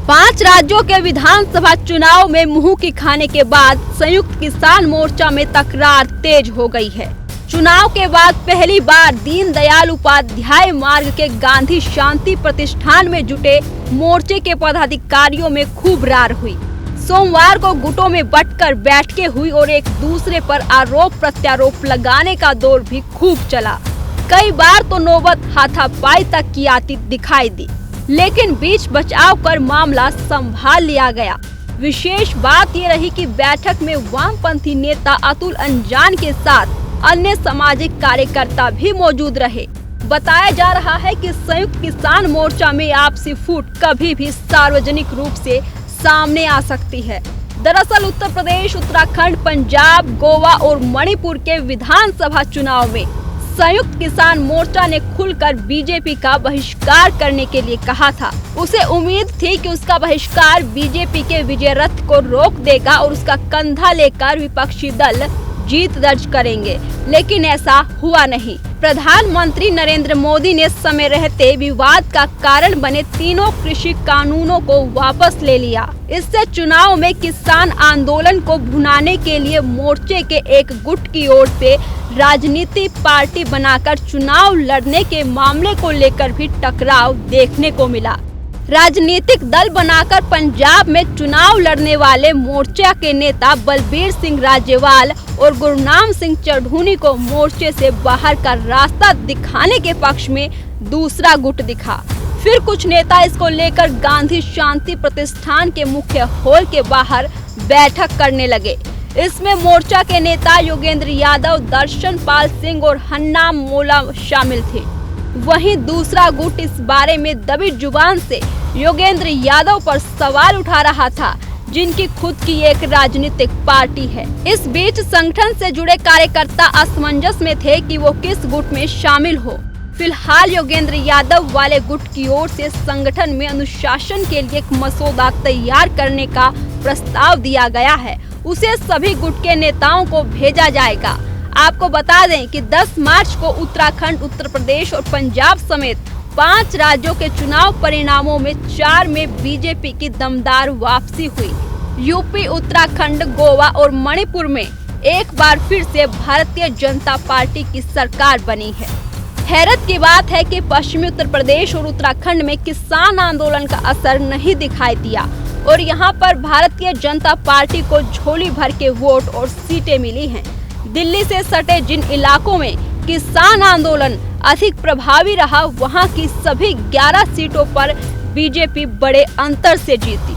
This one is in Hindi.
5 राज्यों के विधानसभा चुनाव में मुंह की खाने के बाद संयुक्त किसान मोर्चा में तकरार तेज हो गई है। चुनाव के बाद पहली बार दीनदयाल उपाध्याय मार्ग के गांधी शांति प्रतिष्ठान में जुटे मोर्चे के पदाधिकारियों में खूब रार हुई। सोमवार को गुटों में बंटकर बैठकें हुई और एक दूसरे पर आरोप प्रत्यारोप लगाने का दौर भी खूब चला। कई बार तो नौबत हाथापाई तक की आती दिखाई दी, लेकिन बीच बचाव कर मामला संभाल लिया गया। विशेष बात ये रही कि बैठक में वामपंथी नेता अतुल अंजान के साथ अन्य सामाजिक कार्यकर्ता भी मौजूद रहे। बताया जा रहा है कि संयुक्त किसान मोर्चा में आपसी फूट कभी भी सार्वजनिक रूप से सामने आ सकती है। दरअसल उत्तर प्रदेश, उत्तराखंड, पंजाब, गोवा और मणिपुर के विधानसभा चुनाव में संयुक्त किसान मोर्चा ने खुलकर बीजेपी का बहिष्कार करने के लिए कहा था। उसे उम्मीद थी कि उसका बहिष्कार बीजेपी के विजय रथ को रोक देगा और उसका कंधा लेकर विपक्षी दल जीत दर्ज करेंगे, लेकिन ऐसा हुआ नहीं। प्रधानमंत्री नरेंद्र मोदी ने समय रहते विवाद का कारण बने तीनों कृषि कानूनों को वापस ले लिया। इससे चुनाव में किसान आंदोलन को भुनाने के लिए मोर्चे के एक गुट की ओर से राजनीतिक पार्टी बनाकर चुनाव लड़ने के मामले को लेकर भी टकराव देखने को मिला। राजनीतिक दल बनाकर पंजाब में चुनाव लड़ने वाले मोर्चा के नेता बलबीर सिंह राजेवाल और गुरनाम सिंह चढ़ूनी को मोर्चे से बाहर का रास्ता दिखाने के पक्ष में दूसरा गुट दिखा। फिर कुछ नेता इसको लेकर गांधी शांति प्रतिष्ठान के मुख्य हॉल के बाहर बैठक करने लगे। इसमें मोर्चा के नेता योगेंद्र यादव, दर्शन पाल सिंह और हन्नाम मोला शामिल थे। वहीं दूसरा गुट इस बारे में दबी जुबान से योगेंद्र यादव पर सवाल उठा रहा था, जिनकी खुद की एक राजनीतिक पार्टी है। इस बीच संगठन से जुड़े कार्यकर्ता असमंजस में थे कि वो किस गुट में शामिल हो। फिलहाल योगेंद्र यादव वाले गुट की ओर से संगठन में अनुशासन के लिए एक मसौदा तैयार करने का प्रस्ताव दिया गया है। उसे सभी गुट के नेताओं को भेजा जाएगा। आपको बता दें कि 10 मार्च को उत्तराखंड, उत्तर प्रदेश और पंजाब समेत 5 राज्यों के चुनाव परिणामों में 4 में बीजेपी की दमदार वापसी हुई। यूपी, उत्तराखंड, गोवा और मणिपुर में एक बार फिर से भारतीय जनता पार्टी की सरकार बनी है। हैरत की बात है कि पश्चिमी उत्तर प्रदेश और उत्तराखंड में किसान आंदोलन का असर नहीं दिखाई दिया और यहाँ पर भारतीय जनता पार्टी को झोली भर के वोट और सीटें मिली हैं। दिल्ली से सटे जिन इलाकों में किसान आंदोलन अधिक प्रभावी रहा, वहां की सभी 11 सीटों पर बीजेपी बड़े अंतर से जीती।